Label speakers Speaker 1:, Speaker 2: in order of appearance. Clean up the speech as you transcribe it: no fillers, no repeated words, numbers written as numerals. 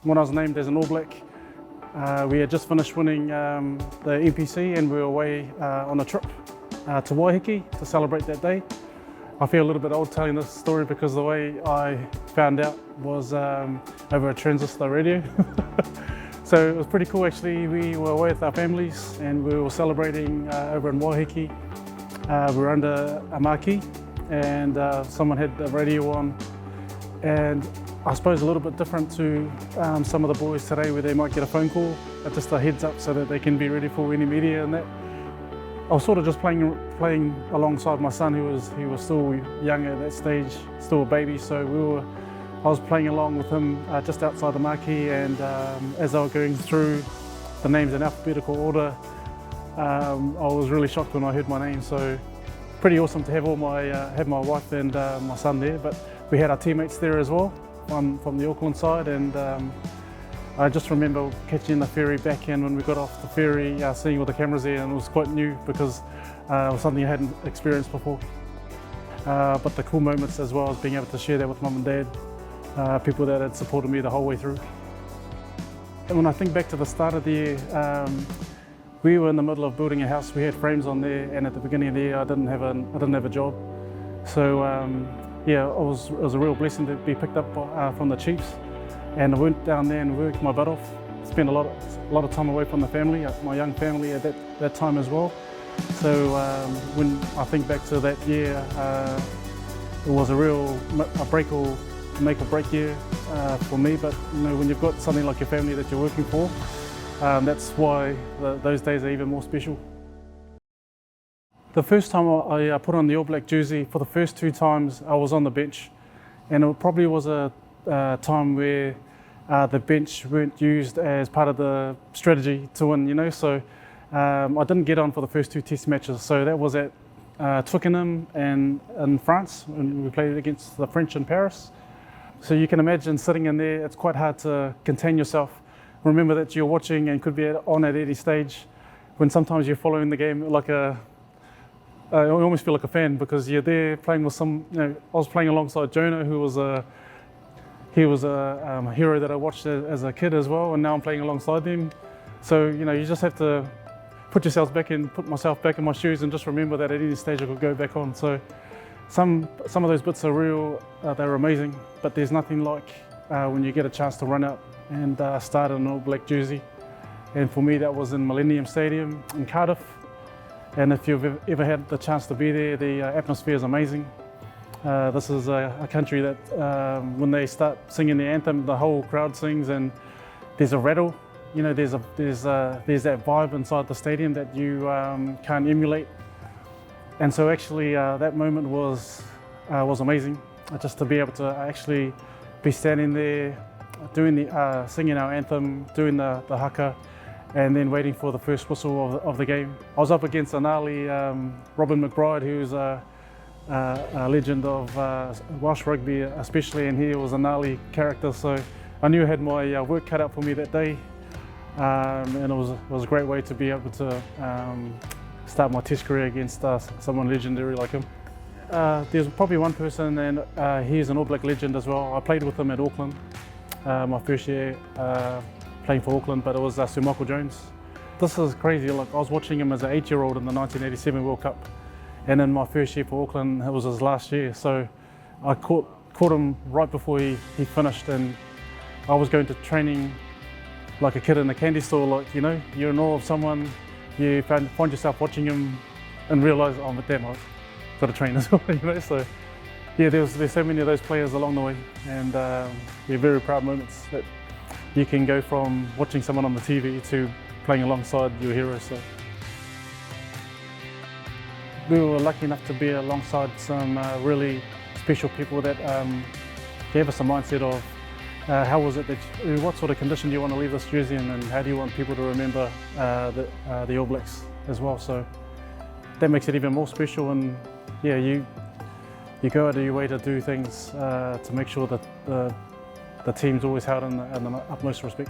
Speaker 1: When I was named as an All Black, we had just finished winning the NPC and we were away on a trip to Waiheke to celebrate that day. I feel a little bit old telling this story because the way I found out was over a transistor radio. So it was pretty cool actually. We were away with our families and we were celebrating over in Waiheke. We were under a marquee and someone had the radio on, and I suppose a little bit different to some of the boys today where they might get a phone call, but just a heads up so that they can be ready for any media and that. I was sort of just playing alongside my son who was still young at that stage, still a baby, so I was playing along with him just outside the marquee, and as I was going through the names in alphabetical order, I was really shocked when I heard my name. So pretty awesome to have have my wife and my son there, but we had our teammates there as well from the Auckland side, and I just remember catching the ferry back in when we got off the ferry, seeing all the cameras there, and it was quite new because it was something I hadn't experienced before. But the cool moments as well as being able to share that with mum and dad, people that had supported me the whole way through. And when I think back to the start of the year, we were in the middle of building a house. We had frames on there, and at the beginning of the year I didn't have a job. So yeah, it was a real blessing to be picked up from the Chiefs. And I went down there and worked my butt off. Spent a lot of time away from the family, my young family at that time as well. So when I think back to that year, it was a make or break year for me. But you know, when you've got something like your family that you're working for, that's why those days are even more special. The first time I put on the All Black jersey, for the first 2 times I was on the bench, and it probably was a time where the bench weren't used as part of the strategy to win, you know. So I didn't get on for the first 2 test matches. So that was at Twickenham and in France when we played against the French in Paris. So you can imagine sitting in there, it's quite hard to contain yourself. Remember that you're watching and could be on at any stage, when sometimes you're following the game like I almost feel like a fan because you're there playing with some, you know, I was playing alongside Jonah, who was a hero that I watched as a kid as well, and now I'm playing alongside them. So you know, you just have to put myself back in my shoes and just remember that at any stage I could go back on. So some of those bits are real, they're amazing, but there's nothing like when you get a chance to run out and start in an All Black jersey. And for me that was in Millennium Stadium in Cardiff. And if you've ever had the chance to be there, the atmosphere is amazing. This is a country that when they start singing the anthem, the whole crowd sings, and there's a rattle. You know, there's that vibe inside the stadium that you can't emulate. And so actually that moment was amazing, just to be able to actually be standing there, doing singing our anthem, doing the haka, and then waiting for the first whistle of the game. I was up against a gnarly Robin McBride, who's a legend of Welsh rugby especially, and he was a gnarly character, so I knew I had my work cut out for me that day, and it was a great way to be able to start my test career against someone legendary like him. There's probably one person, and he's an All Black legend as well. I played with him at Auckland, my first year playing for Auckland, but it was Sir Michael Jones. This is crazy. Like, I was watching him as an 8-year-old in the 1987 World Cup, and in my first year for Auckland, it was his last year. So I caught him right before he finished, and I was going to training like a kid in a candy store. Like, you know, you're in awe of someone, you find yourself watching him and realise, oh damn, I've got to train as well, you know. So yeah, there's so many of those players along the way, and they're very proud moments that you can go from watching someone on the TV to playing alongside your hero. So we were lucky enough to be alongside some really special people that gave us a mindset of how was it what sort of condition do you want to leave this jersey in, and how do you want people to remember the All Blacks as well. So that makes it even more special, and yeah, you go out of your way to do things to make sure that the team's always held in the utmost respect.